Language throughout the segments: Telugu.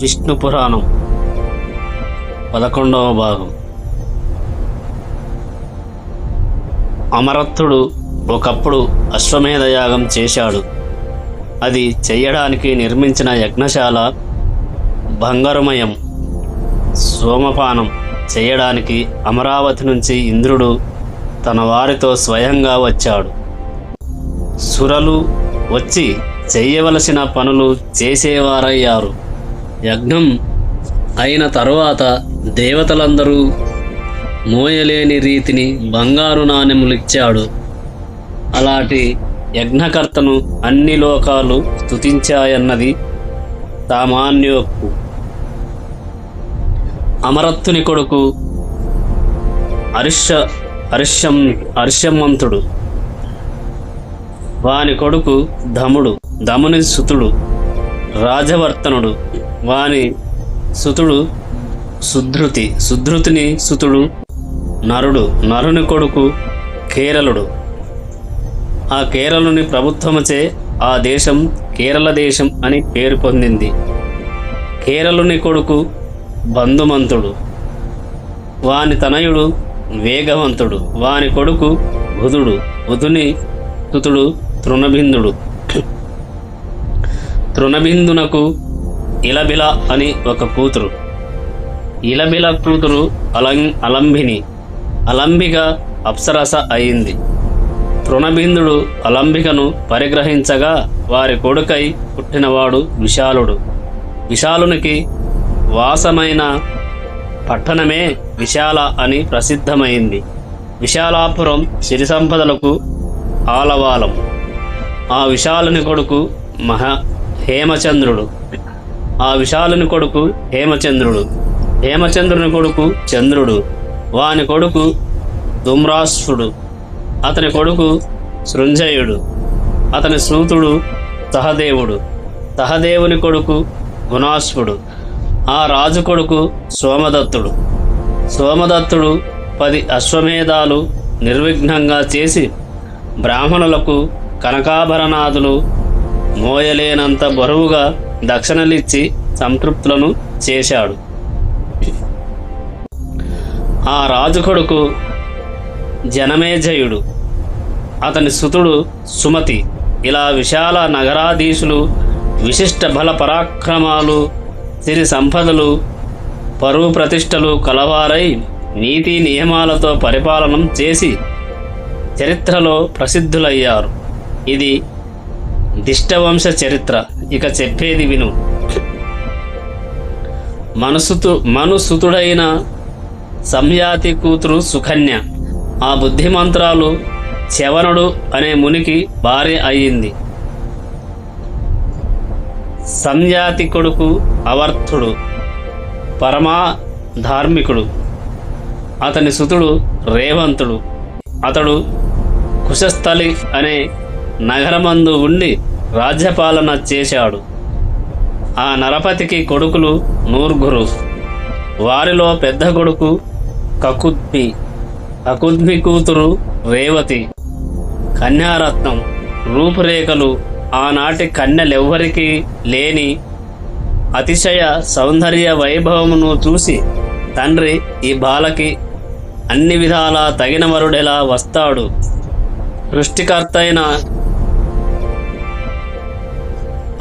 విష్ణు పురాణం 11వ భాగం. అమరత్తుడు ఒకప్పుడు అశ్వమేధ యాగం చేశాడు. అది చెయ్యడానికి నిర్మించిన యజ్ఞశాల బంగారుమయం. సోమపానం చేయడానికి అమరావతి నుంచి ఇంద్రుడు తన వారితో స్వయంగా వచ్చాడు. సురలు వచ్చి చెయ్యవలసిన పనులు చేసేవారయ్యారు. యజ్ఞం అయిన తరువాత దేవతలందరూ మోయలేని రీతిని బంగారు నాణెములిచ్చాడు. అలాంటి యజ్ఞకర్తను అన్ని లోకాలు స్తుతించాయన్నది సామాన్యోక్తి. అమరత్తుని కొడుకు హర్షమంతుడు, వాని కొడుకు దముని సుతుడు రాజవర్తనుడు, వాని సుతుడు సుధృతిని సుతుడు నరుని కొడుకు కేరళుడు. ఆ కేరళుని ప్రభుత్వముచే ఆ దేశం కేరళ దేశం అని పేరు పొందింది. కేరళుని కొడుకు బంధుమంతుడు, వాని తనయుడు వేగవంతుడు, వాని కొడుకు బుధుని సుతుడు తృణబిందునకు ఇలబిల అని ఒక కూతురు. ఇలబిల కూతురు అలంబిక అప్సరస అయింది. తృణబిందుడు అలంబికను పరిగ్రహించగా వారి కొడుకై పుట్టినవాడు విశాలుడు. విశాలునికి వాసమైన పట్టణమే విశాల అని ప్రసిద్ధమైంది. విశాలాపురం సిరి సంపదలకు ఆలవాలం. ఆ విశాలుని కొడుకు హేమచంద్రుడు. హేమచంద్రుని కొడుకు చంద్రుడు, వాని కొడుకు ధూమ్రాష్ట్రుడు, అతని కొడుకు సృంజయుడు, అతని సూతుడు సహదేవుని కొడుకు గుణాశ్వుడు. ఆ రాజు కొడుకు సోమదత్తుడు 10 అశ్వమేధాలు నిర్విఘ్నంగా చేసి బ్రాహ్మణులకు కనకాభరణాదులు మోయలేనంత బరువుగా దక్షిణలిచ్చి సంతృప్తులను చేశాడు. ఆ రాజు కొడుకు జనమేజయుడు, అతని సుతుడు సుమతి. ఇలా విశాల నగరాధీశులు విశిష్ట బల పరాక్రమాలు, సిరి సంపదలు, పరువు ప్రతిష్టలు కలవారై నీతి నియమాలతో పరిపాలనం చేసి చరిత్రలో ప్రసిద్ధులయ్యారు. ఇది దిష్టవంశ చరిత్ర. ఇక చెప్పేది విను. మనుసుతుడైన సంయాతి కూతురు సుకన్య ఆ బుద్ధిమంత్రాలు చవనుడు అనే మునికి భార్య అయ్యింది. సంయాతి కొడుకు అవర్తుడు పరమా ధార్మికుడు, అతని సుతుడు రేవంతుడు. అతడు కుశస్థలి అనే నగరమందు ఉండి రాజ్యపాలన చేశాడు. ఆ నరపతికి కొడుకులు 9. వారిలో పెద్ద కొడుకు కకుద్మి కూతురు రేవతి. కన్యారత్నం, రూపురేఖలు ఆనాటి కన్యలెవ్వరికీ లేని అతిశయ సౌందర్య వైభవమును చూసి తండ్రి ఈ బాలకి అన్ని విధాలా తగిన వరుడెలా వస్తాడు, సృష్టికర్తైన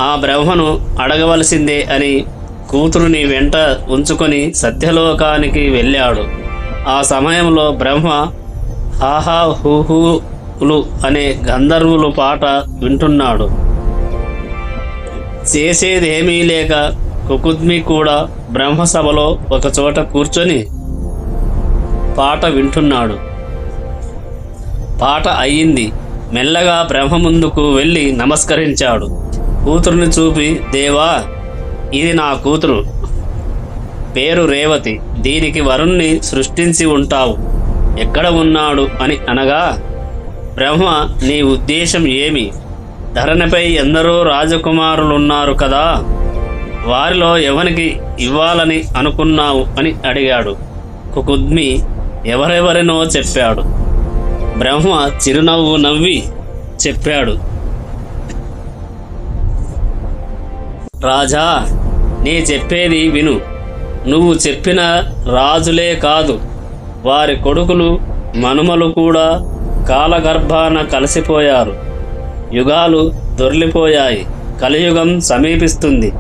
ఆ బ్రహ్మను అడగవలసిందే అని కూతురుని వెంట ఉంచుకొని సత్యలోకానికి వెళ్ళాడు. ఆ సమయంలో బ్రహ్మ హాహా హూహూలు అనే గంధర్వులు పాట వింటున్నాడు. చేసేదేమీ లేక కుకుద్మి కూడా బ్రహ్మసభలో ఒకచోట కూర్చొని పాట వింటున్నాడు. పాట అయ్యింది. మెల్లగా బ్రహ్మ ముందుకు వెళ్ళి నమస్కరించాడు. కూతురుని చూపి, దేవా, ఇది నా కూతురు, పేరు రేవతి. దీనికి వరుణ్ణి సృష్టించి ఉంటావు, ఎక్కడ ఉన్నాడు అని అనగా, బ్రహ్మ, నీ ఉద్దేశం ఏమి? ధరణిపై ఎందరో రాజకుమారులున్నారు కదా, వారిలో ఎవరికి ఇవ్వాలని అనుకున్నావు అని అడిగాడు. కుకుద్మి ఎవరెవరినో చెప్పాడు. బ్రహ్మ చిరునవ్వు నవ్వి చెప్పాడు, రాజా, నీ చెప్పేది విను. నువ్వు చెప్పిన రాజులే కాదు, వారి కొడుకులు మనుమలు కూడా కాలగర్భాన కలిసిపోయారు. యుగాలు దొర్లిపోయాయి, కలియుగం సమీపిస్తుంది.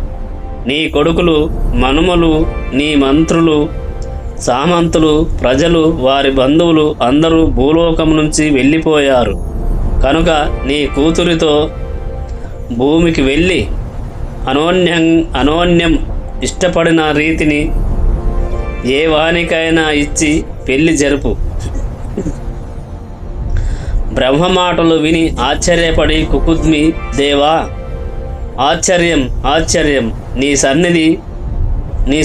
నీ కొడుకులు మనుమలు, నీ మంత్రులు, సామంతులు, ప్రజలు, వారి బంధువులు అందరూ భూలోకం నుంచి వెళ్ళిపోయారు. కనుక నీ కూతురితో భూమికి వెళ్ళి అనోన్యం ఇష్టపడిన రీతిని ఏ వానికైనా ఇచ్చి పెళ్లి జరుపు. బ్రహ్మ మాటలు విని ఆశ్చర్యపడి కుకుద్మి, దేవా, ఆశ్చర్యం ఆశ్చర్యం, నీ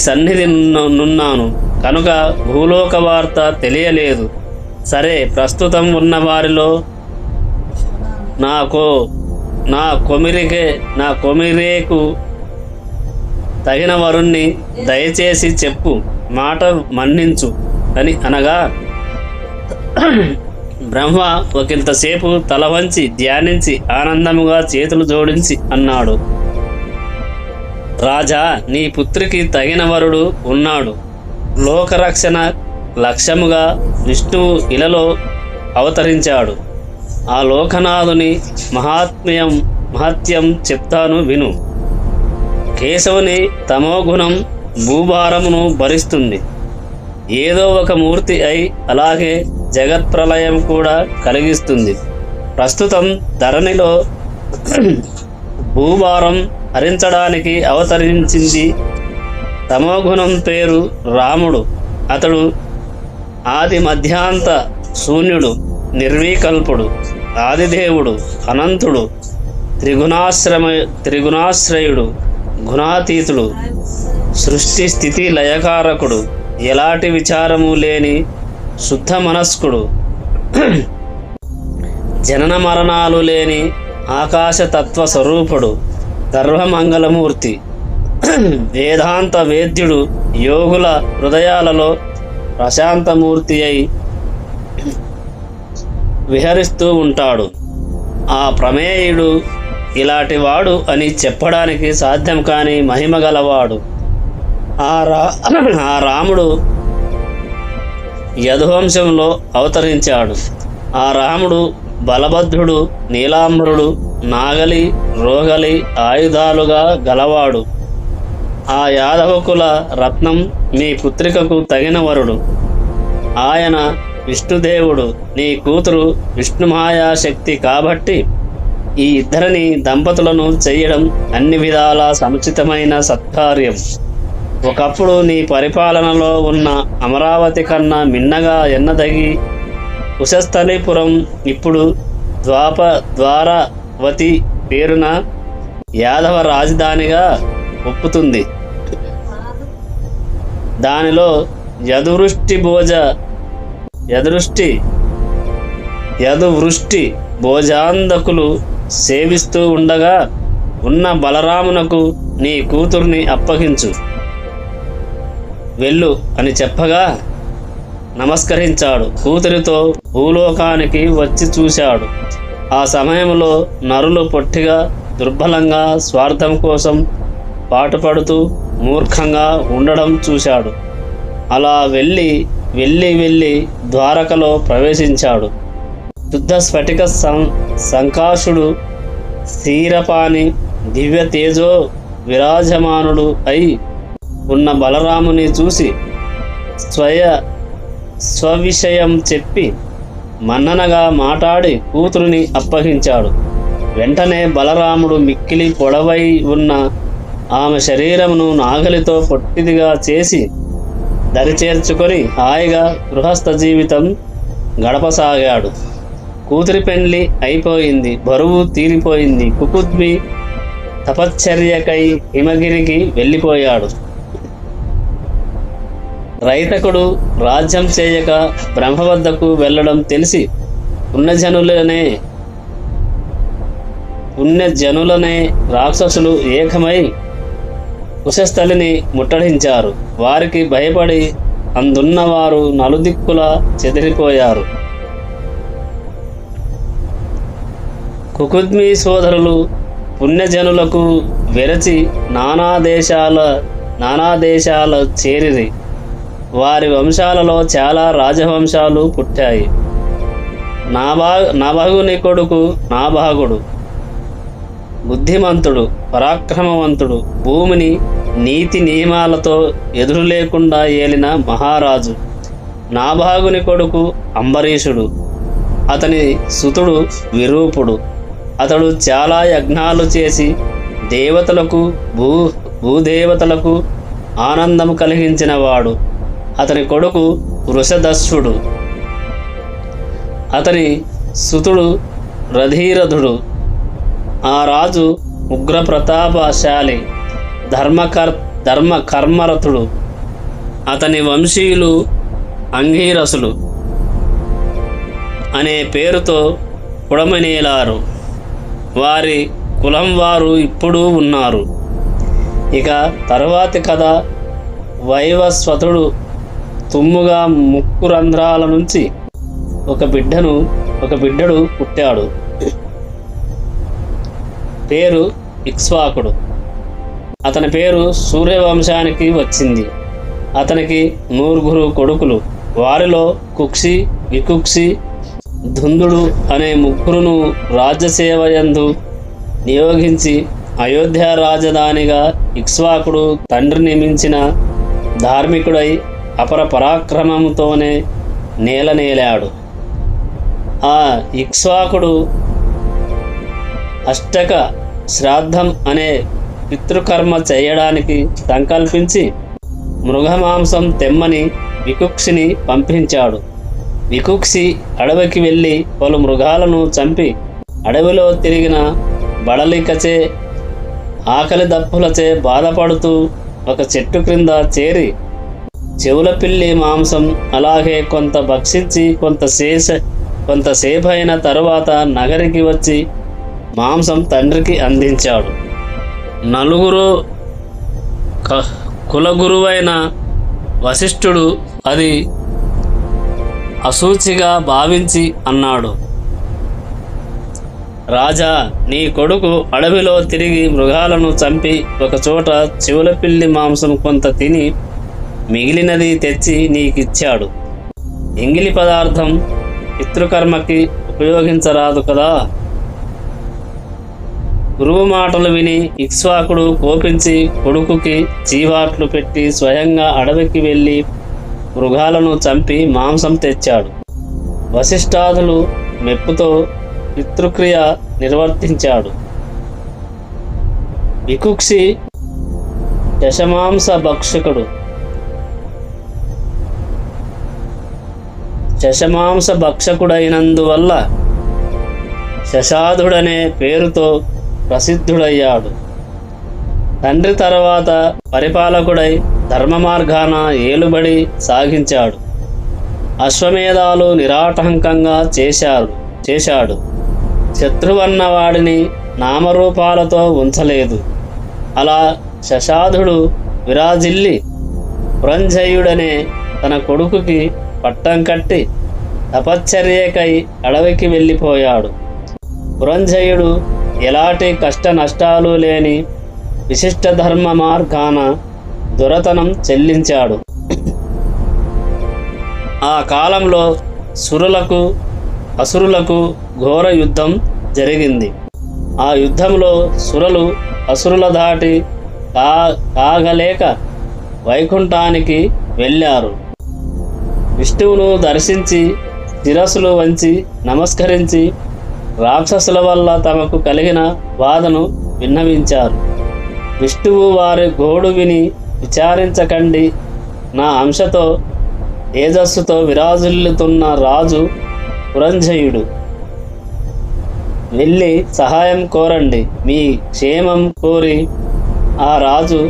సన్నిధి నున్నాను కనుక భూలోక వార్త తెలియలేదు. సరే, ప్రస్తుతం ఉన్న వారిలో నా కొమిరేకు తగిన వరుణ్ణి దయచేసి చెప్పు, మాట మన్నించు అని అనగా బ్రహ్మ ఒకంతసేపు తల వంచి ధ్యానించి ఆనందముగా చేతులు జోడించి అన్నాడు, రాజా, నీ పుత్రికి తగిన వరుడు ఉన్నాడు. లోకరక్షణ లక్ష్యముగా విష్ణువు ఇలలో అవతరించాడు. ఆ లోకనాథుని మహత్యం చెప్తాను విను. కేశవుని తమోగుణం భూభారమును భరిస్తుంది. ఏదో ఒక మూర్తి అయి అలాగే జగత్ప్రలయం కూడా కలిగిస్తుంది. ప్రస్తుతం ధరణిలో భూభారం హరించడానికి అవతరించింది. తమోగుణం పేరు రాముడు. అతడు ఆది మధ్యాంత శూన్యుడు, నిర్వికల్పుడు, ఆదిదేవుడు, అనంతుడు, త్రిగుణాశ్రయుడు, గుణాతీతుడు, సృష్టి స్థితి లయకారకుడు, ఎలాంటి విచారము లేని శుద్ధ మనస్కుడు, జనన మరణాలు లేని ఆకాశతత్వ స్వరూపుడు, సర్వమంగళమూర్తి, వేదాంత వేద్యుడు, యోగుల హృదయాలలో ప్రశాంతమూర్తి అయి విహరిస్తూ ఉంటాడు. ఆ ప్రమేయుడు ఇలాంటి వాడు అని చెప్పడానికి సాధ్యం కాని మహిమ గలవాడు. ఆ రాముడు యదువంశంలో అవతరించాడు. ఆ రాముడు బలభద్రుడు, నీలాంబరుడు, నాగలి రోగలి ఆయుధాలుగా గలవాడు. ఆ యాదవకుల రత్నం మీ పుత్రికకు తగిన వరుడు. ఆయన విష్ణుదేవుడు. నీ కూతురు విష్ణుమాయా శక్తి కాబట్టి ఈ ఇద్దరిని దంపతులను చెయ్యడం అన్ని విధాల సముచితమైన సత్కార్యం. ఒకప్పుడు నీ పరిపాలనలో ఉన్న అమరావతి కన్నా మిన్నగా ఎన్నదగి కుశస్థలిపురం ఇప్పుడు ద్వారవతి పేరున యాదవ రాజధానిగా ఒప్పుతుంది. దానిలో యదువృష్టి భోజాంధకులు సేవిస్తూ ఉండగా ఉన్న బలరామునకు నీ కూతుర్ని అప్పగించు, వెళ్ళు అని చెప్పగా నమస్కరించాడు. కూతురితో భూలోకానికి వచ్చి చూశాడు. ఆ సమయంలో నరులు పొట్టిగా, దుర్బలంగా, స్వార్థం కోసం పాటుపడుతూ మూర్ఖంగా ఉండడం చూశాడు. అలా వెళ్ళి ద్వారకలో ప్రవేశించాడు. శుద్ధ స్ఫటిక సంకాశుడు, స్థీరపాని, దివ్య తేజో విరాజమానుడు అయి ఉన్న బలరాముని చూసి స్వవిషయం చెప్పి మన్ననగా మాట్లాడి కూతురుని అప్పగించాడు. వెంటనే బలరాముడు మిక్కిలి పొడవై ఉన్న ఆమె శరీరమును నాగలితో పొట్టిదిగా చేసి దరిచేర్చుకొని హాయిగా గృహస్థ జీవితం గడపసాగాడు. కూతురి పెళ్లి అయిపోయింది, బరువు తీరిపోయింది. కుకుద్మి తపశ్చర్యకై హిమగిరికి వెళ్ళిపోయాడు. రైతకుడు రాజ్యం చేయక బ్రహ్మ వద్దకు వెళ్ళడం తెలిసి పుణ్యజనులనే రాక్షసులు ఏకమై కుశస్థలిని ముట్టడించారు. వారికి భయపడి అందున్నవారు నలుదిక్కులా చెదిరిపోయారు. కుకుద్మి సోదరులు పుణ్యజనులకు వెరచి నానా దేశాల చేరిరి. వారి వంశాలలో చాలా రాజవంశాలు పుట్టాయి. నభగుని కొడుకు నాభాగుడు బుద్ధిమంతుడు, పరాక్రమవంతుడు, భూమిని నీతి నియమాలతో ఎదురు లేకుండా ఏలిన మహారాజు. నాభాగుని కొడుకు అంబరీషుడు, అతని సుతుడు విరూపుడు. అతడు చాలా యజ్ఞాలు చేసి దేవతలకు భూదేవతలకు ఆనందం కలిగించినవాడు. అతని కొడుకు వృషదస్సుడు, అతని సుతుడు రథీరథుడు. ఆ రాజు ఉగ్ర ప్రతాపశాలి, ధర్మకర్మరథుడు. అతని వంశీయులు అంగీరసులు అనే పేరుతో పుడమనేలారు. వారి కులం వారు ఇప్పుడు ఉన్నారు. ఇక తరువాతి కథ. వైవస్వతుడు తుమ్ముగా ముక్కు రంధ్రాల నుంచి ఒక బిడ్డడు పుట్టాడు. పేరు ఇక్ష్వాకుడు. అతని పేరు సూర్యవంశానికి వచ్చింది. అతనికి 9 కొడుకులు. వారిలో కుక్షి, వికుక్షి, ధుందుడు అనే 3 రాజ్యసేవయందు నియోగించి అయోధ్య రాజధానిగా ఇక్ష్వాకుడు తండ్రిని మించిన ధార్మికుడై అపర పరాక్రమంతోనే నేలనేలాడు. ఆ ఇక్ష్వాకుడు అష్టక శ్రాద్ధం అనే పితృకర్మ చేయడానికి సంకల్పించి మృగమాంసం తెమ్మని వికుక్షిని పంపించాడు. వికుక్షి అడవికి వెళ్ళి పలు మృగాలను చంపి అడవిలో తిరిగిన బడలికచే ఆకలి దప్పులచే బాధపడుతూ ఒక చెట్టు క్రింద చేరి చెవుల పిల్లి మాంసం అలాగే కొంత భక్షించి కొంతసేపు అయిన తరువాత నగరికి వచ్చి మాంసం తండ్రికి అందించాడు. 4 కులగురువైన వశిష్ఠుడు అది అశుచిగా భావించి అన్నాడు, రాజా, నీ కొడుకు అడవిలో తిరిగి మృగాలను చంపి ఒకచోట చెవుల పిల్లి మాంసం కొంత తిని మిగిలినది తెచ్చి నీకిచ్చాడు. ఎంగిలి పదార్థం పితృకర్మకి ఉపయోగించరాదు కదా. గురువు మాటలు విని ఇక్ష్వాకుడు కోపించి కొడుకుకి చీవాట్లు పెట్టి స్వయంగా అడవికి వెళ్ళి మృగాలను చంపి మాంసం తెచ్చాడు. వశిష్ఠాదులు మెప్పుతో పితృక్రియ నిర్వర్తించాడు. వికుక్షి శశమాంస భక్షకుడైనందువల్ల శశాధుడనే పేరుతో ప్రసిద్ధుడయ్యాడు. తండ్రి తర్వాత పరిపాలకుడై ధర్మ మార్గాన ఏలుబడి సాగించాడు. అశ్వమేధాలు నిరాటంకంగా చేశాడు. శత్రువన్న వాడిని నామరూపాలతో ఉంచలేదు. అలా శశాధుడు విరాజిల్లి పురంజయుడనే తన కొడుకుకి పట్టం కట్టి తపశ్చర్యకై అడవికి వెళ్ళిపోయాడు. పురంజయుడు ఎలాంటి కష్ట నష్టాలు లేని విశిష్ట ధర్మ మార్గాన దురతనం చెల్లించాడు. ఆ కాలంలో సురులకు అసురులకు ఘోర యుద్ధం జరిగింది. ఆ యుద్ధంలో సురులు అసురుల దాటి కాగలేక వైకుంఠానికి వెళ్ళారు. విష్ణువును దర్శించి శిరస్సులు వంచి నమస్కరించి రాక్షసుల వల్ల తమకు కలిగిన బాధను విన్నవించారు. విష్ణువు వారి గోడు విని, విచారించకండి, నా అంశతో తేజస్సుతో విరాజిల్లుతున్న రాజు పురంజయుడు, వెళ్ళి సహాయం కోరండి, మీ క్షేమం కోరి ఆ రాజు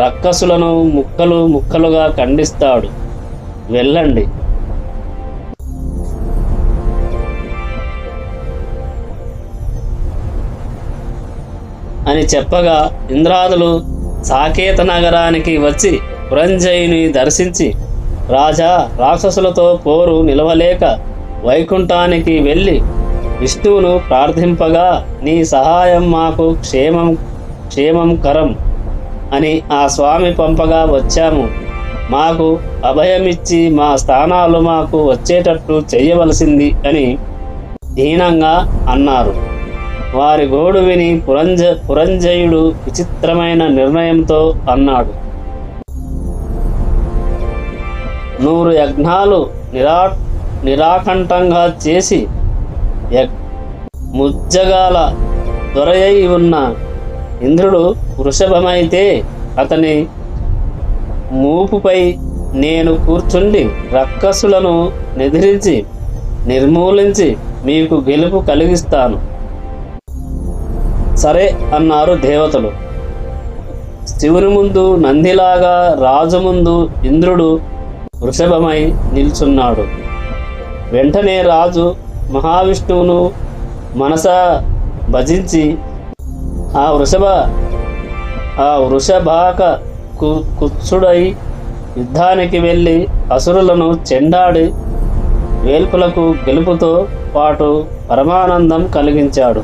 రక్కసులను ముక్కలు ముక్కలుగా ఖండిస్తాడు, వెళ్ళండి. అని చెప్పగా ఇంద్రాదులు సాకేత నగరానికి వచ్చి పురంజయుని దర్శించి, రాజా, రాక్షసులతో పోరు నిలవలేక వైకుంఠానికి వెళ్ళి విష్ణువును ప్రార్థింపగా నీ సహాయం మాకు క్షేమంకరం అని ఆ స్వామి పంపగా వచ్చాము. మాకు అభయమిచ్చి మా స్థానాలు మాకు వచ్చేటట్టు చేయవలసింది అని దీనంగా అన్నారు. వారి గోడు విని పురంజయుడు విచిత్రమైన నిర్ణయంతో అన్నాడు, 100 యజ్ఞాలు నిరాకంఠంగా చేసి ముజ్జగాల దొరయై ఉన్న ఇంద్రుడు వృషభమైతే అతని మూపుపై నేను కూర్చుండి రక్కసులను నిద్రించి నిర్మూలించి మీకు గెలుపు కలిగిస్తాను. సరే అన్నారు దేవతలు. శివుని ముందు నందిలాగా, రాజు ముందు ఇంద్రుడు వృషభమై నిల్చున్నాడు. వెంటనే రాజు మహావిష్ణువును మనసా భజించి ఆ వృషభాక కుత్సుడై యుద్ధానికి వెళ్ళి అసురులను చెండాడి వేల్పులకు గెలుపుతో పాటు పరమానందం కలిగించాడు.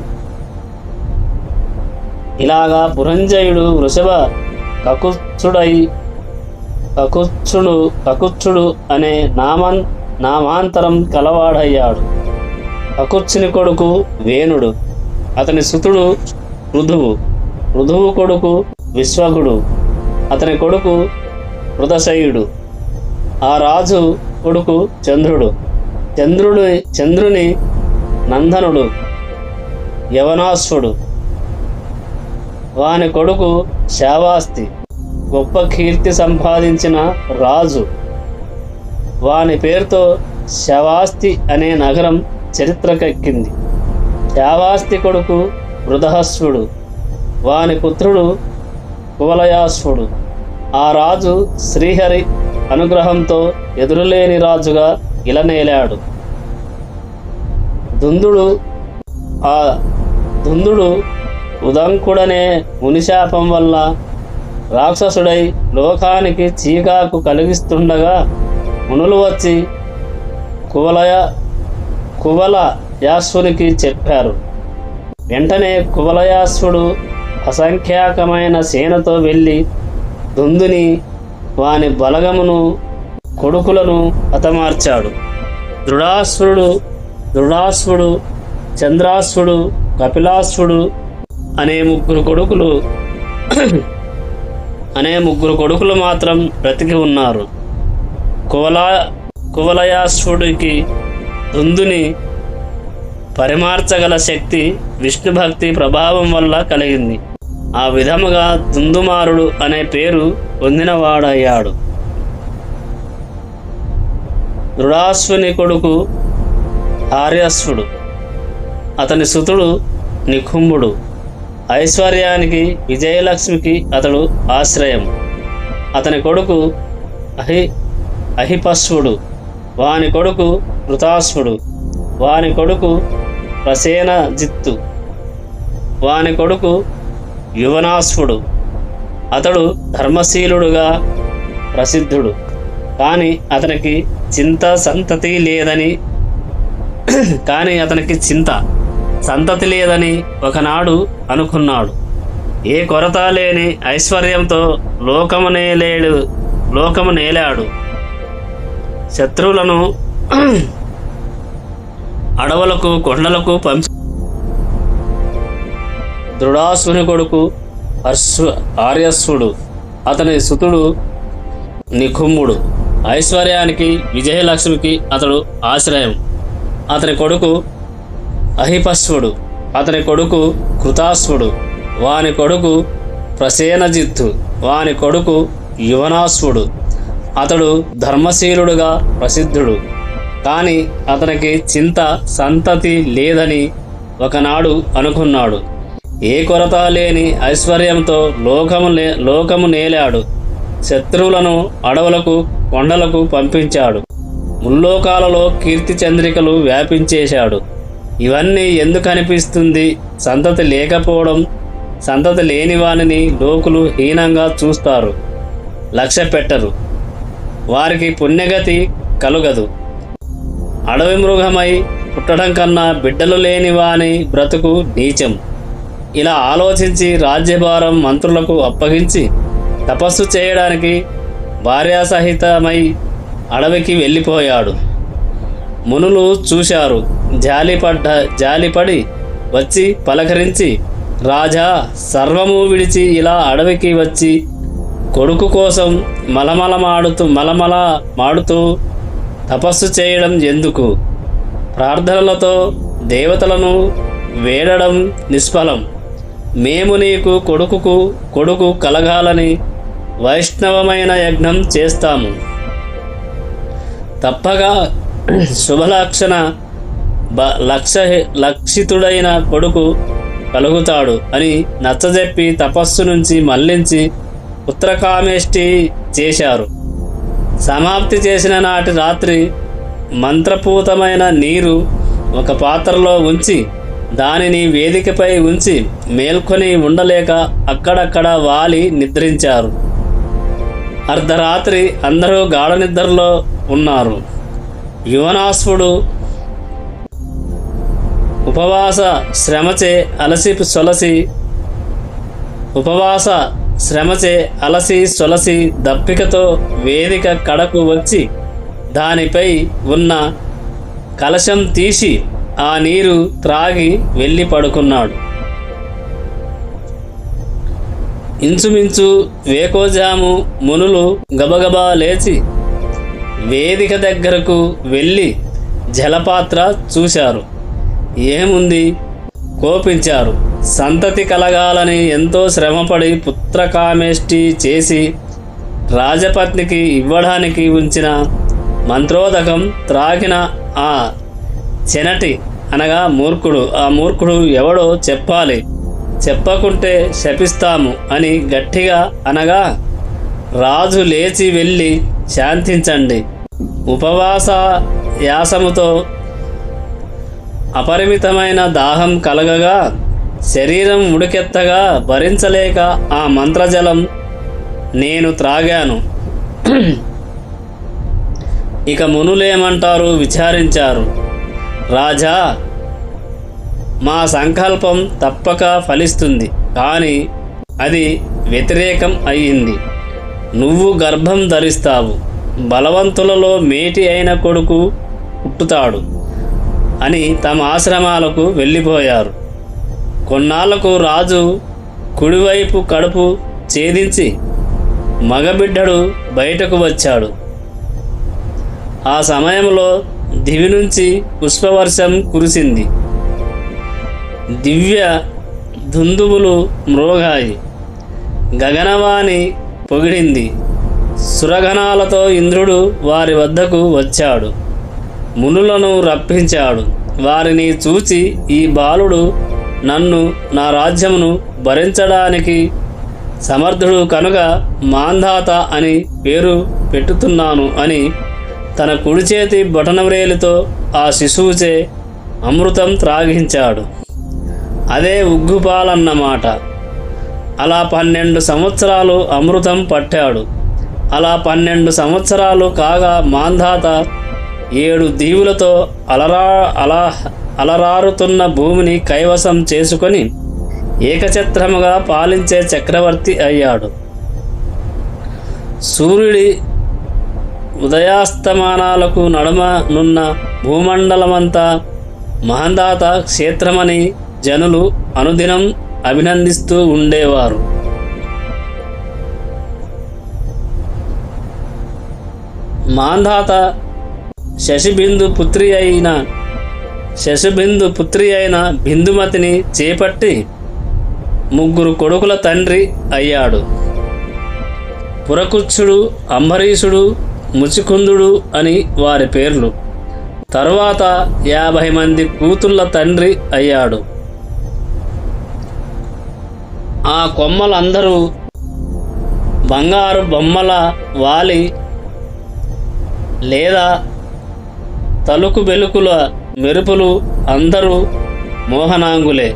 ఇలాగా పురంజయుడు వృషభ కకుత్సుడు అనే నామాంతరం కలవాడయ్యాడు. కకుత్సుని కొడుకు వేణుడు, అతని సుతుడు ఋతువు కొడుకు విశ్వగుడు, అతని కొడుకు హృదశయుడు. ఆ రాజు కొడుకు చంద్రుని నందనుడు యవనాశ్వుడు, వాని కొడుకు శావాస్తి గొప్ప కీర్తి సంపాదించిన రాజు. వాని పేరుతో శవాస్తి అనే నగరం చరిత్రకెక్కింది. శావాస్తి కొడుకు బృహస్సుడు, వాని పుత్రుడు కువలయాశ్వుడు. ఆ రాజు శ్రీహరి అనుగ్రహంతో ఎదురులేని రాజుగా ఇలనేలాడు. దుందుడు ఉదంకుడనే మునిశాపం వల్ల రాక్షసుడై లోకానికి చీకాకు కలిగిస్తుండగా మునులు వచ్చి కువలయాశ్వునికి చెప్పారు. వెంటనే కువలయాశ్వుడు అసంఖ్యాకమైన సేనతో వెళ్ళి దుందుని, వాని బలగమును, కొడుకులను హతమార్చాడు. దృఢాశ్వుడు, చంద్రాశ్వుడు, కపిలాశ్వుడు అనే ముగ్గురు కొడుకులు మాత్రం బ్రతికి ఉన్నారు. కువలయాశ్వుడికి దుందుని పరిమార్చగల శక్తి విష్ణుభక్తి ప్రభావం వల్ల కలిగింది. ఆ విధముగా దుందుమారుడు అనే పేరు పొందినవాడయ్యాడు. దృఢాశ్వుని కొడుకు ఆర్యశ్వుడు, అతని సుతుడు నికుంభుడు. ఐశ్వర్యానికి, విజయలక్ష్మికి అతడు ఆశ్రయం. అతని కొడుకు అహిపశ్వుడు, వాని కొడుకు ఋతాశ్వుడు, వాని కొడుకు ప్రసేనజిత్తు, వాని కొడుకు యువనాశ్వుడు. అతడు ధర్మశీలుడుగా ప్రసిద్ధుడు. కానీ అతనికి చింత సంతతి లేదని ఒకనాడు అనుకున్నాడు. ఏ కొరత లేని ఐశ్వర్యంతో లోకము నేలాడు. శత్రువులను అడవులకు, కొండలకు పంపి దృఢాశ్వుని కొడుకు ఆర్యశ్వుడు, అతని సుతుడు నికుంభుడు. ఐశ్వర్యానికి, విజయలక్ష్మికి అతడు ఆశ్రయం. అతని కొడుకు అహిపశ్వుడు, అతని కొడుకు కృతాశ్వుడు, వాని కొడుకు ప్రసేనజిత్తు, వాని కొడుకు యువనాశ్వుడు. అతడు ధర్మశీలుడుగా ప్రసిద్ధుడు. కానీ అతనికి చింత సంతతి లేదని ఒకనాడు అనుకున్నాడు. ఏ కొరత లేని ఐశ్వర్యంతో లోకము నేలాడు. శత్రువులను అడవులకు, కొండలకు పంపించాడు. ముల్లోకాలలో కీర్తి చంద్రికలు వ్యాపించేశాడు. ఇవన్నీ ఎందుకు అనిపిస్తుంది? సంతతి లేకపోవడం. సంతతి లేని వానిని లోకులు హీనంగా చూస్తారు, లక్ష్య పెట్టరు. వారికి పుణ్యగతి కలుగదు. అడవి మృగమై పుట్టడం కన్నా బిడ్డలు లేని వాని బ్రతుకు నీచం. ఇలా ఆలోచించి రాజ్యభారం మంత్రులకు అప్పగించి తపస్సు చేయడానికి భార్యాసహితమై అడవికి వెళ్ళిపోయాడు. మునులు చూశారు. జాలిపడి వచ్చి పలకరించి, రాజా, సర్వము విడిచి ఇలా అడవికి వచ్చి కొడుకు కోసం మలమలమాడుతూ తపస్సు చేయడం ఎందుకు? ప్రార్థనలతో దేవతలను వేడడం నిష్ఫలం. మేము నీకు కొడుకు కలగాలని వైష్ణవమైన యజ్ఞం చేస్తాము. తప్పగా లక్షితుడైన కొడుకు కలుగుతాడు అని నచ్చజెప్పి తపస్సు నుంచి మళ్లించి పుత్రకామేష్టి చేశారు. సమాప్తి చేసిన నాటి రాత్రి మంత్రపూతమైన నీరు ఒక పాత్రలో ఉంచి దానిని వేదికపై ఉంచి మేల్కొని ఉండలేక అక్కడక్కడ వాలి నిద్రించారు. అర్ధరాత్రి అందరూ గాఢ నిద్రలో ఉన్నారు. యువనాశ్వుడు ఉపవాస శ్రమచే అలసి సొలసి దప్పికతో వేదిక కడకు వచ్చి దానిపై ఉన్న కలశం తీసి ఆ నీరు త్రాగి వెళ్ళి పడుకున్నాడు. ఇంచుమించు వేకోజాము మునులు గబగబా లేచి వేదిక దగ్గరకు వెళ్ళి జలపాత్ర చూశారు. ఏముంది? కోపించారు. సంతతి కలగాలని ఎంతో శ్రమపడి పుత్రకామేష్టి చేసి రాజపత్నికి ఇవ్వడానికి ఉంచిన మంత్రోదకం త్రాగిన ఆ చెనటి అనగా ఆ మూర్ఖుడు ఎవడో చెప్పాలి, చెప్పకుంటే శపిస్తాము అని గట్టిగా అనగా రాజు లేచి వెళ్ళి శాంతించండి. ఉపవాస యాసముతో అపరిమితమైన దాహం కలగగా శరీరం ఉడికెత్తగా భరించలేక ఆ మంత్రజలం నేను త్రాగాను. ఇక మునులేమంటారు విచారించారు. రాజా, మా సంకల్పం తప్పక ఫలిస్తుంది, కానీ అది వ్యతిరేకం అయ్యింది. నువ్వు గర్భం ధరిస్తావు, బలవంతులలో మేటి అయిన కొడుకు పుట్టుతాడు అని తమ ఆశ్రమాలకు వెళ్ళిపోయారు. కొన్నాళ్లకు రాజు కుడివైపు కడుపు ఛేదించి మగబిడ్డడు బయటకు వచ్చాడు. ఆ సమయంలో దివి నుంచి పుష్పవర్షం కురిసింది. దివ్య దుందుబులు మ్రోగాయి. గగనవాణి పొగిడింది. సురగణాలతో ఇంద్రుడు వారి వద్దకు వచ్చాడు. మునులను రప్పించాడు. వారిని చూచి, ఈ బాలుడు నన్ను, నా రాజ్యమును భరించడానికి సమర్థుడు కనుక మాంధాత అని పేరు పెట్టుతున్నాను అని తన కుడి చేతి బొటనవ్రేలితో ఆ శిశువుచే అమృతం త్రాగించాడు. అదే ఉగ్గుపాలన్నమాట. అలా 12 సంవత్సరాలు అమృతం పట్టాడు. అలా 12 సంవత్సరాలు కాగా మాంధాత 7 దీవులతో అలరారుతున్న భూమిని కైవసం చేసుకొని ఏకఛత్రముగా పాలించే చక్రవర్తి అయ్యాడు. సూర్యుడి ఉదయాస్తమానాలకు నడుమ నున్న భూమండలమంతా మహందాత క్షేత్రమని జనులు అనుదినం అభినందిస్తూ ఉండేవారు. మాంధాత శశిబిందు పుత్రి అయిన బిందుమతిని చేపట్టి 3 కొడుకుల తండ్రి అయ్యాడు. పురకుచ్చుడు, అంబరీషుడు, ముచికుందుడు అని వారి పేర్లు. తరువాత 50 మంది కూతుళ్ళ తండ్రి అయ్యాడు. ఆ కొమ్మలందరూ బంగారు బొమ్మల వాలి లేదా తలుకు బెలుకుల మెరుపులు అందరూ మోహనాంగులే.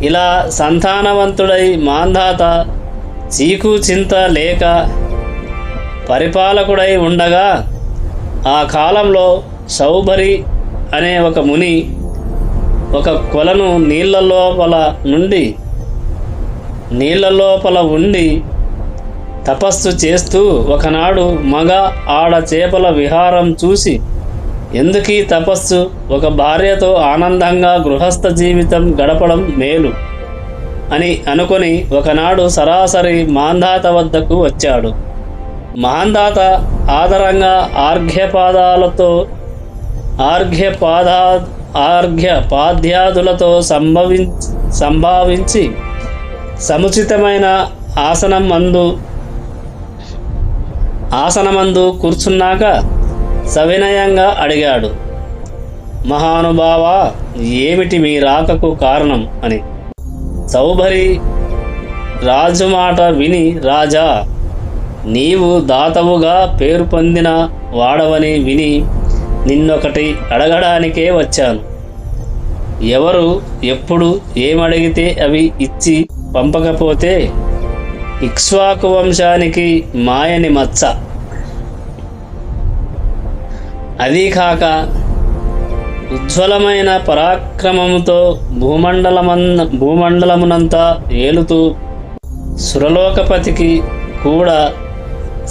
ఇలా సంతానవంతుడై మాంధాత చీకు చింత లేక పరిపాలకుడై ఉండగా ఆ కాలంలో సౌభరి అనే ఒక ముని ఒక కొలను నీళ్ళ లోపల ఉండి తపస్సు చేస్తూ ఒకనాడు మగ ఆడ చేపల విహారం చూసి, ఎందుకీ తపస్సు, ఒక భార్యతో ఆనందంగా గృహస్థ జీవితం గడపడం మేలు అని అనుకొని ఒకనాడు సరాసరి మాంధాత వద్దకు వచ్చాడు. మాంధాత ఆదరంగా ఆర్ఘ్యపాద్యాదులతో సంభావించి సముచితమైన ఆసనమందు కూర్చున్నాక సవినయంగా అడిగాడు, మహానుభావా, ఏమిటి మీ రాకకు కారణం అని. సౌభరి రాజు మాట విని, రాజా, నీవు దాతవుగా పేరు పొందిన వాడవని విని నిన్నొకటి అడగడానికే వచ్చాను. ఎవరు ఎప్పుడు ఏమడిగితే అవి ఇచ్చి పంపకపోతే ఇక్ష్వాకు వంశానికి మాయని మచ్చ. అదీకాక ఉజ్వలమైన పరాక్రమముతో భూమండలమునంతా ఏలుతూ సురలోకపతికి కూడా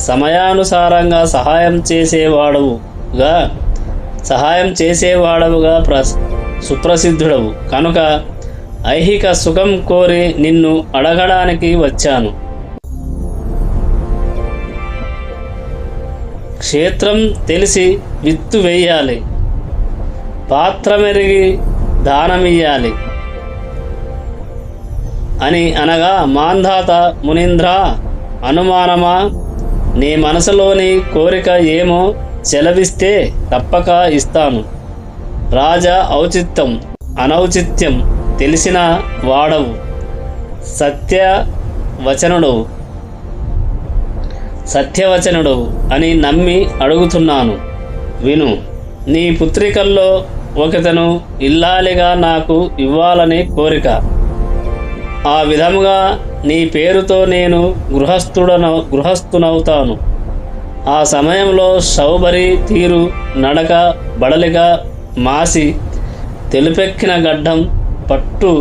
సమయానుసారంగా సహాయం చేసేవాడవుగా సుప్రసిద్ధుడవు కనుక ఐహిక సుఖం కోరి నిన్ను అడగడానికి వచ్చాను. క్షేత్రం తెలిసి విత్తు వేయాలి, పాత్ర మెరిగి దానమియ్యాలి అని అనగా, మాంధాత, మునీంద్ర, అనుమానమా, నీ మనసులోని కోరిక ఏమో సెలవిస్తే తప్పక ఇస్తాను. రాజా ఔచిత్యం అనౌచిత్యం తెలిసిన వాడవు, సత్యవచనుడు అని నమ్మి అడుగుతున్నాను. విను, నీ పుత్రికల్లో ఒకతను ఇల్లాలిగా నాకు ఇవ్వాలని కోరిక. ఆ విధముగా నీ పేరుతో నేను గృహస్థునవుతాను. ఆ సమయంలో సౌభరి తీరు, నడక, బడలిక మాసి, తెలుపెక్కిన గడ్డం పట్టు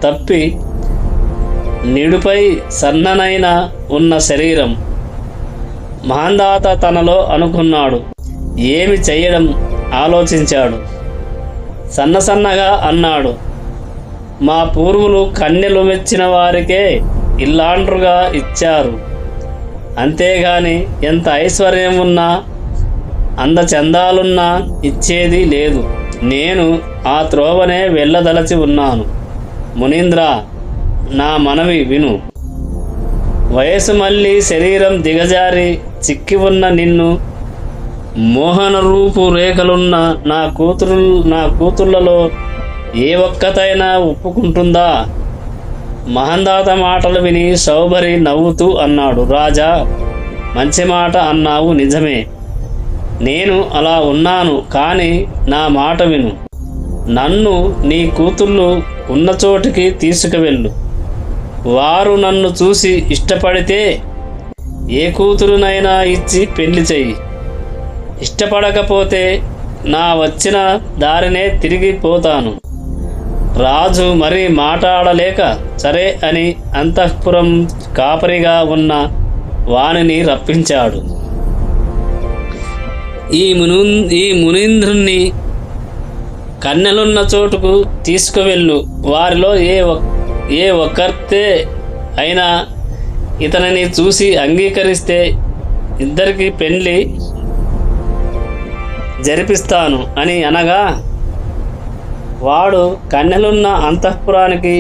తప్పి, నిడుపై సన్ననైన ఉన్న శరీరం. మాంధాత తనలో అనుకున్నాడు, ఏమి చెయ్యడం ఆలోచించాడు. సన్నగా అన్నాడు, మా పూర్వులు కన్యలు మెచ్చిన వారికే ఇల్లాండ్రుగా ఇచ్చారు. అంతేగాని ఎంత ఐశ్వర్యం ఉన్నా అందచందాలున్నా ఇచ్చేది లేదు. నేను ఆ త్రోవనే వెళ్ళదలచి ఉన్నాను. మునీంద్ర, నా మనవి విను. వయసు మళ్ళీ శరీరం దిగజారి చిక్కి ఉన్న నిన్ను, మోహన రూపు రేఖలున్న నా కూతుర్లలో ఏ ఒక్కతైనా ఒప్పుకుంటుందా? మహందాత మాటలు విని సౌభరి నవ్వుతూ అన్నాడు, రాజా, మంచి మాట అన్నావు, నిజమే. నేను అలా ఉన్నాను, కానీ నా మాట విను. నన్ను నీ కూతుళ్ళు ఉన్న చోటికి తీసుకువెళ్ళు. వారు నన్ను చూసి ఇష్టపడితే ఏ కూతురునైనా ఇచ్చి పెళ్లి చెయ్యి. ఇష్టపడకపోతే నా వచ్చిన దారినే తిరిగిపోతాను. రాజు మరీ మాట్లాడలేక సరే అని అంతఃపురం కాపరిగా ఉన్న వానిని రప్పించాడు. ఈ మునీంద్రుణ్ణి కన్నెలున్న చోటుకు తీసుకువెళ్ళు. వారిలో ఏ ఒక్కర్తే అయినా ఇతనిని చూసి అంగీకరిస్తే ఇద్దరికి పెళ్లి జరిపిస్తాను అని అనగా, వాడు కన్యలున్న అంతఃపురానికి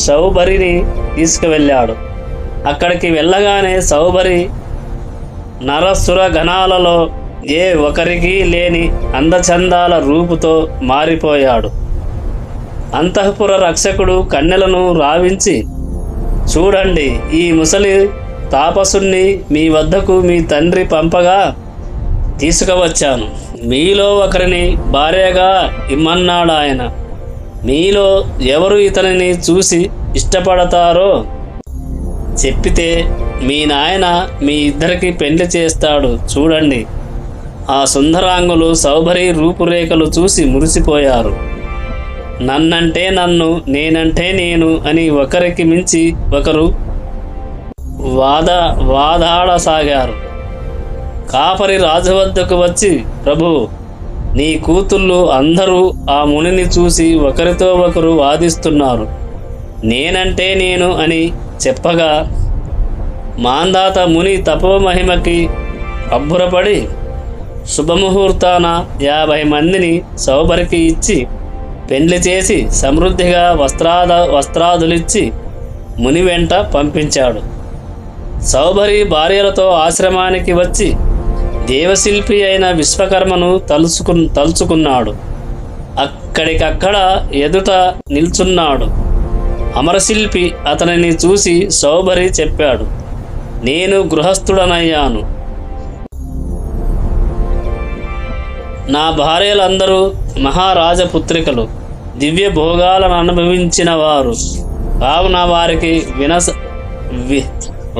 సౌభరిని తీసుకువెళ్ళాడు. అక్కడికి వెళ్ళగానే సౌభరి నరసుర గణాలలో ఏ ఒకరికి లేని అందచందాల రూపుతో మారిపోయాడు. అంతఃపుర రక్షకుడు కన్యలను రావించి, చూడండి, ఈ ముసలి తాపసుణ్ణి మీ వద్దకు మీ తండ్రి పంపగా తీసుకువచ్చాను. మీలో ఒకరిని భార్యగా ఇమ్మన్నాడు ఆయన. మీలో ఎవరు ఇతనిని చూసి ఇష్టపడతారో చెప్పితే మీ నాయన మీ ఇద్దరికి పెళ్లి చేస్తాడు. చూడండి ఆ సుందరాంగులు సౌభరి రూపురేఖలు చూసి మురిసిపోయారు. నన్నంటే నన్ను, నేనంటే నేను అని ఒకరికి మించి ఒకరు వాదాడసాగారు. కాపరి రాజు వద్దకు వచ్చి, ప్రభు, నీ కూతుళ్ళు అందరూ ఆ మునిని చూసి ఒకరితో ఒకరు వాదిస్తున్నారు, నేనంటే నేను అని చెప్పగా, మాంధాత ముని తపోమహిమకి అబ్బురపడి శుభముహూర్తాన 50 మందిని సౌభరికి ఇచ్చి పెండ్లి చేసి సమృద్ధిగా వస్త్రాదులిచ్చి ముని వెంట పంపించాడు. సౌభరి భార్యలతో ఆశ్రమానికి వచ్చి దేవశిల్పి అయిన విశ్వకర్మను తలుచుకున్నాడు. అక్కడికక్కడ ఎదుట నిల్చున్నాడు. అమరశిల్పి అతనిని చూసి సౌభరి చెప్పాడు, నేను గృహస్థుడనయ్యాను. నా భార్యలందరూ మహారాజపుత్రికలు, దివ్య భోగాలను అనుభవించిన వారు కావున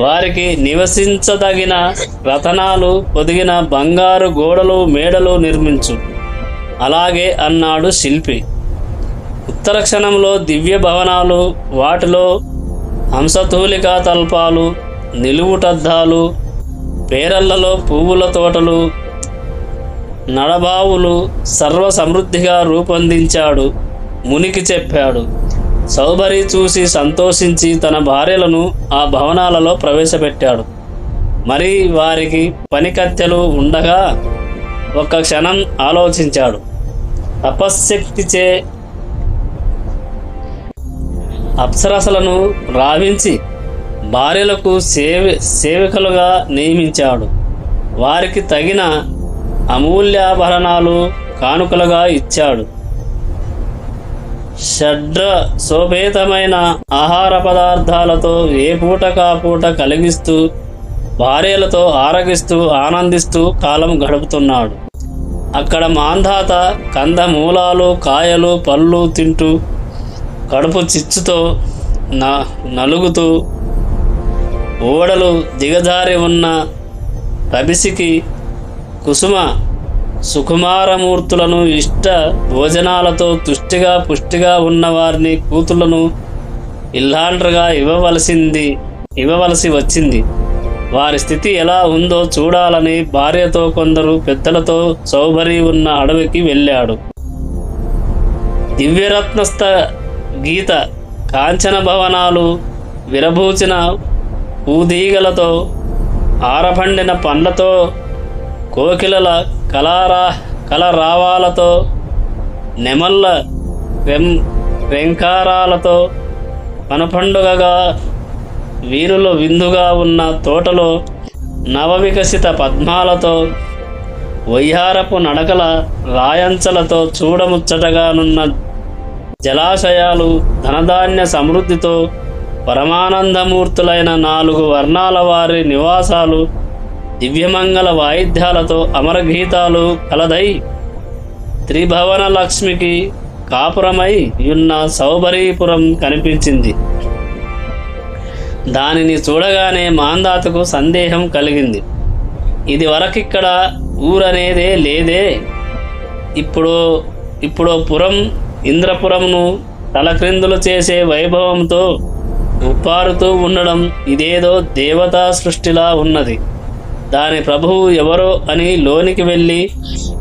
వారికి నివసించదగిన రతనాలు పొదిగిన బంగారు గోడలు మేడలు నిర్మించు. అలాగే అన్నాడు శిల్పి. ఉత్తర క్షణంలో దివ్య భవనాలు, వాటిలో హంసతూలికా తల్పాలు, నిలువుటద్దాలు, పేరళ్లలో పువ్వుల తోటలు, నడబావులు సర్వ సమృద్ధిగా రూపొందించాడు. మునికి చెప్పాడు. సౌభరి చూసి సంతోషించి తన భార్యలను ఆ భవనాలలో ప్రవేశపెట్టాడు. మరి వారికి పనికత్తెలు ఉండగా ఒక్క క్షణం ఆలోచించాడు. తపశ్శక్తిచే అప్సరసలను రావించి భార్యలకు సేవికలుగా నియమించాడు. వారికి తగిన అమూల్యాభరణాలు కానుకలుగా ఇచ్చాడు. షడ్ర శోభేతమైన ఆహార పదార్థాలతో ఏ పూటకా పూట కలిగిస్తూ భార్యలతో ఆరగిస్తూ ఆనందిస్తూ కాలం గడుపుతున్నాడు. అక్కడ మాంధాత కందమూలాలు, కాయలు, పళ్ళు తింటూ కడుపు చిచ్చుతో నలుగుతూ ఓడలు దిగజారి ఉన్న రబిసికి కుసుమ సుకుమారమూర్తులను ఇష్ట భోజనాలతో పుష్టిగా ఉన్న వారిని కూతుళ్లను ఇల్లాండ్రుగా ఇవ్వవలసి వచ్చింది. వారి స్థితి ఎలా ఉందో చూడాలని భార్యతో కొందరు పెద్దలతో సౌభరి ఉన్న అడవికి వెళ్ళాడు. దివ్యరత్నస్థ గీత కాంచన భవనాలు, విరబూచిన పూదీగలతో, ఆరపండిన పండ్లతో, కోకిలల కలరావాలతో, నెమళ్ళ వెంకారాలతో, పనపండుగగా వీరులు విందుగా ఉన్న తోటలో నవవికసిత పద్మాలతో, వయ్యారపు నడకల రాయంచలతో, చూడముచ్చటగానున్న జలాశయాలు, ధనధాన్య సమృద్ధితో, పరమానందమూర్తులైన 4 వర్ణాల వారి నివాసాలు, దివ్యమంగళ వాయిద్యాలతో అమరగీతాలు కలదై త్రిభవన లక్ష్మికి కాపురమై ఉన్న సౌభరీపురం కనిపించింది. దానిని చూడగానే మాంధాతకు సందేహం కలిగింది. ఇది వరకిక్కడ ఊరనేదే లేదే, ఇప్పుడు పురం ఇంద్రపురంను తలక్రిందులు చేసే వైభవంతో ఉప్పారుతూ ఉండడం ఇదేదో దేవతా సృష్టిలా ఉన్నది. దాని ప్రభువు ఎవరో అని లోనికి వెళ్ళి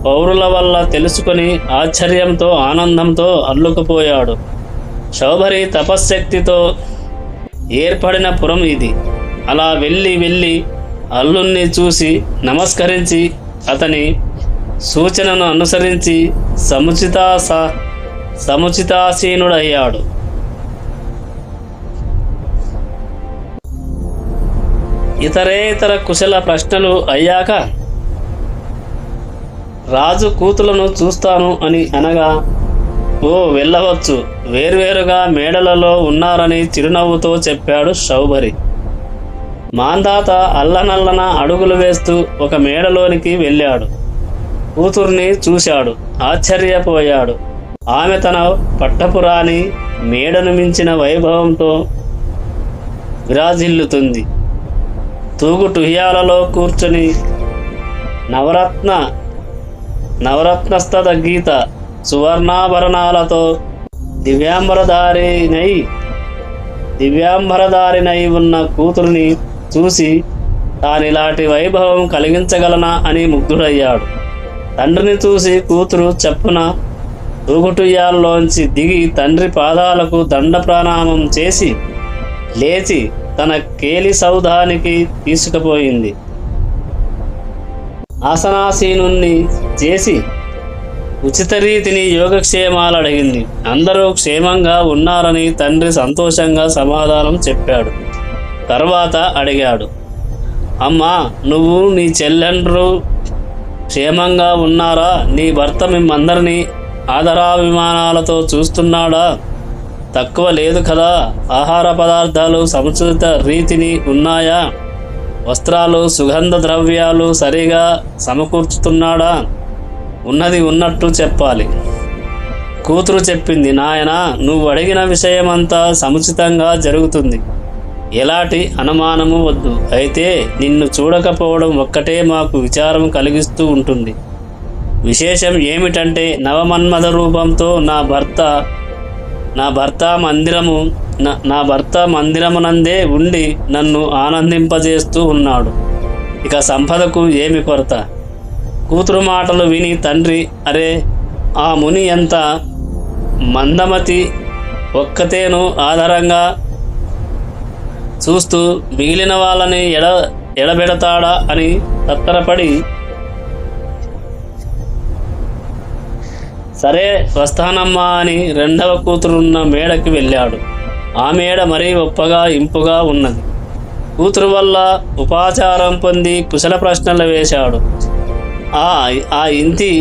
పౌరుల వల్ల తెలుసుకొని ఆశ్చర్యంతో ఆనందంతో అల్లుకుపోయాడు. సౌభరి తపశ్శక్తితో ఏర్పడిన పురం ఇది. అలా వెళ్ళి అల్లుణ్ణి చూసి నమస్కరించి అతని సూచనను అనుసరించి సముచితాసీనుడయ్యాడు. ఇతరేతర కుశల ప్రశ్నలు అయ్యాక రాజు కూతులను చూస్తాను అని అనగా, ఓ వెళ్ళవచ్చు, వేర్వేరుగా మేడలలో ఉన్నారని చిరునవ్వుతో చెప్పాడు సౌభరి. మాంధాత అల్లనల్లన అడుగులు వేస్తూ ఒక మేడలోనికి వెళ్ళాడు. కూతుర్ని చూశాడు, ఆశ్చర్యపోయాడు. ఆమె తన పట్టపురాణి మేడను మించిన వైభవంతో విరాజిల్లుతుంది. తూగుటుహ్యాలలో కూర్చొని నవరత్న నవరత్నస్తద గీత సువర్ణాభరణాలతో దివ్యాంబరధారినై ఉన్న కూతురిని చూసి తానిలాంటి వైభవం కలిగించగలనా అని ముగ్ధుడయ్యాడు. తండ్రిని చూసి కూతురు చప్పున తూగుటుయ్యాల్లోంచి దిగి తండ్రి పాదాలకు దండ ప్రణామం చేసి లేచి తన కేలి సౌధానికి తీసుకుపోయింది. ఆసనాసీనుణ్ణి చేసి ఉచిత రీతిని యోగక్షేమాలు అడిగింది. అందరూ క్షేమంగా ఉన్నారని తండ్రి సంతోషంగా సమాధానం చెప్పాడు. తర్వాత అడిగాడు, అమ్మా, నువ్వు నీ చెల్లెండ్రు క్షేమంగా ఉన్నారా? నీ భర్త మిమ్మందరినీ ఆదరాభిమానాలతో చూస్తున్నాడా? తక్కువ లేదు కదా? ఆహార పదార్థాలు సముచిత రీతిని ఉన్నాయా? వస్త్రాలు సుగంధ ద్రవ్యాలు సరిగా సమకూర్చుతున్నాడా? ఉన్నది ఉన్నట్టు చెప్పాలి. కూతురు చెప్పింది, నాయనా, నువ్వు అడిగిన విషయమంతా సముచితంగా జరుగుతుంది. ఎలాంటి అనుమానము వద్దు. అయితే నిన్ను చూడకపోవడం ఒక్కటే మాకు విచారం కలిగిస్తూ ఉంటుంది. విశేషం ఏమిటంటే నవమన్మథ రూపంతో నా భర్త మందిరమునందే ఉండి నన్ను ఆనందింపజేస్తూ ఉన్నాడు. ఇక సంపదకు ఏమి కొరత? కూతురు మాటలు విని తండ్రి, అరే, ఆ ముని ఎంత మందమతి, ఒక్కతేను ఆధారంగా చూస్తూ మిగిలిన వాళ్ళని ఎడబెడతాడా అని తత్తరపడి, సరే వస్తానమ్మా అని రెండవ కూతురున్న మేడకి వెళ్ళాడు. ఆ మేడ మరీ గొప్పగా ఇంపుగా ఉన్నది. కూతురు వల్ల ఉపాచారం పొంది కుశల ప్రశ్నలు వేశాడు. ఆ ఇంటి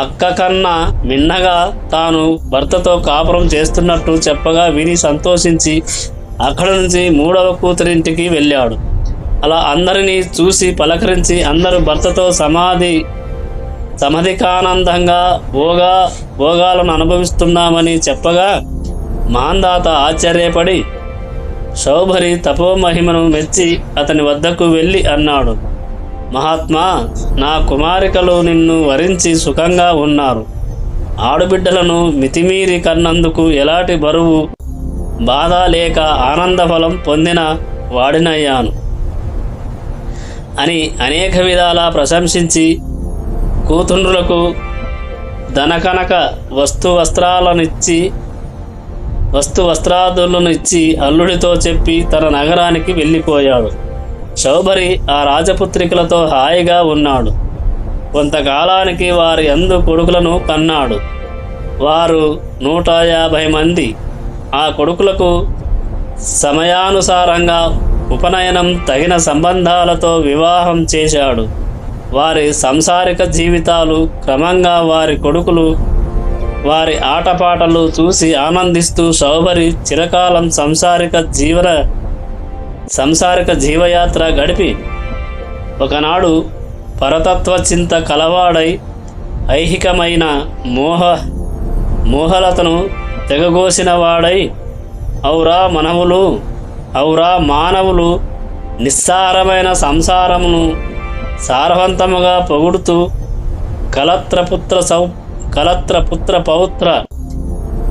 అక్క కన్నా మిన్నగా తాను భర్తతో కాపురం చేస్తున్నట్టు చెప్పగా విని సంతోషించి అక్కడి నుంచి మూడవ కూతురింటికి వెళ్ళాడు. అలా అందరినీ చూసి పలకరించి అందరూ భర్తతో సమధికానందంగా భోగాలను అనుభవిస్తున్నామని చెప్పగా మాందాత ఆశ్చర్యపడి శౌభరి తపోమహిమను మెచ్చి అతని వద్దకు వెళ్ళి అన్నాడు, మహాత్మా, నా కుమారికలు నిన్ను వరించి సుఖంగా ఉన్నారు. ఆడుబిడ్డలను మితిమీరి కన్నందుకు ఎలాంటి బరువు బాధ లేక ఆనందఫలం పొందిన వాడినయ్యాను అని అనేక విధాలా ప్రశంసించి కూతుండ్రులకు ధనకనక వస్త్రాదులను ఇచ్చి అల్లుడితో చెప్పి తన నగరానికి వెళ్ళిపోయాడు. శౌభరి ఆ రాజపుత్రికలతో హాయిగా ఉన్నాడు. కొంతకాలానికి వారి యందు కొడుకులను కన్నాడు. వారు 150 మంది. ఆ కొడుకులకు సమయానుసారంగా ఉపనయనం తగిన సంబంధాలతో వివాహం చేశాడు. వారి సంసారిక జీవితాలు క్రమంగా వారి కొడుకులు వారి ఆటపాటలు చూసి ఆనందిస్తూ శౌభరి చిరకాలం సంసారిక జీవయాత్ర గడిపి ఒకనాడు పరతత్వ చింత కలవాడై ఐహికమైన మోహలతను తెగగోసిన వాడై ఔరా మానవులు నిస్సారమైన సంసారమును సారవంతముగా పొగుడుతూ కలత్రపుత్ర పౌత్ర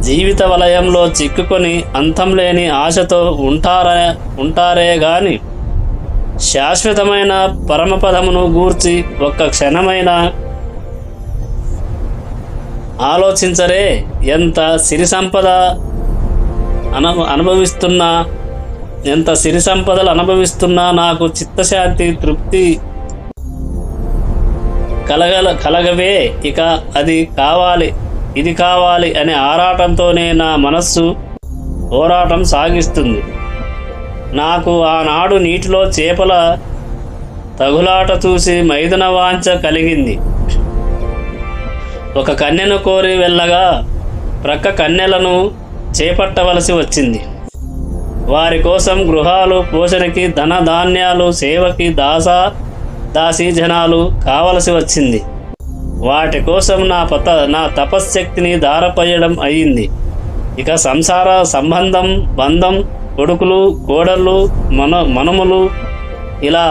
జీవిత వలయంలో చిక్కుకొని అంతం లేని ఆశతో ఉంటారే గాని శాశ్వతమైన పరమపదమును గూర్చి ఒక్క క్షణమైన ఆలోచించరే. ఎంత సిరి సంపదలు అనుభవిస్తున్నా నాకు చిత్తశాంతి తృప్తి కలగవే. ఇక ఇది కావాలి అనే ఆరాటంతోనే నా మనస్సు పోరాటం సాగిస్తుంది. నాకు ఆనాడు నీటిలో చేపల తగులాట చూసి మైదున వాంఛ కలిగింది. ఒక కన్యను కోరి వెళ్ళగా ప్రక్క కన్యలను చేపట్టవలసి వచ్చింది. వారి కోసం గృహాలు, పోషణకి ధన ధాన్యాలు, సేవకి దాసీ జనాలు కావలసి వచ్చింది. వాటి కోసం నా తపశ్శక్తిని ధారపోయడం అయింది. ఇక సంసార సంబంధం, బంధం, కొడుకులు, కోడళ్ళు, మనుములు ఇలా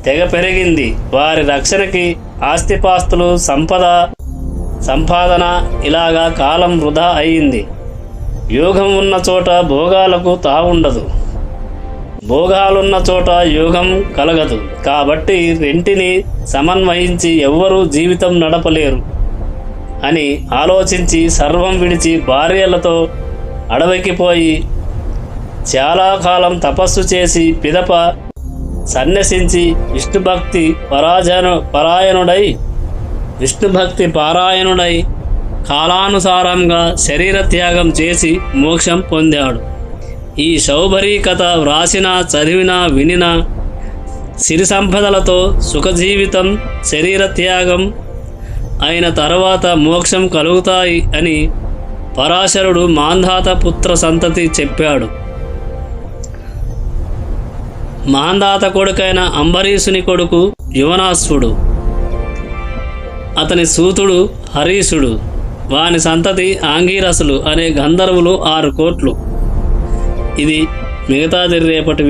తెగ పెరిగింది. వారి రక్షణకి ఆస్తిపాస్తులు, సంపాదన ఇలాగా కాలం వృధా అయింది. యోగం ఉన్న చోట భోగాలకు తావుండదు, భోగాలున్న చోట యోగం కలగదు. కాబట్టి రెంటిని సమన్వయించి ఎవ్వరూ జీవితం నడపలేరు అని ఆలోచించి సర్వం విడిచి భార్యలతో అడవికి పోయి చాలా కాలం తపస్సు చేసి పిదప సన్యసించి విష్ణుభక్తి పారాయణుడై కాలానుసారంగా శరీర త్యాగం చేసి మోక్షం పొందాడు. ఈ శౌభరీ కథ వ్రాసినా, చదివినా, వినినా సిరి సంపదలతో సుఖజీవితం, శరీర త్యాగం అయిన తర్వాత మోక్షం కలుగుతాయి అని పరాశరుడు మాంధాత పుత్ర సంతతి చెప్పాడు. మాంధాత కొడుకైన అంబరీషుని కొడుకు యువనాశ్వుడు, అతని సూతుడు హరీషుడు, వాని సంతతి ఆంగీరసులు అనే గంధర్వులు 6 కోట్లు. ఇది మిగతాది రేపటి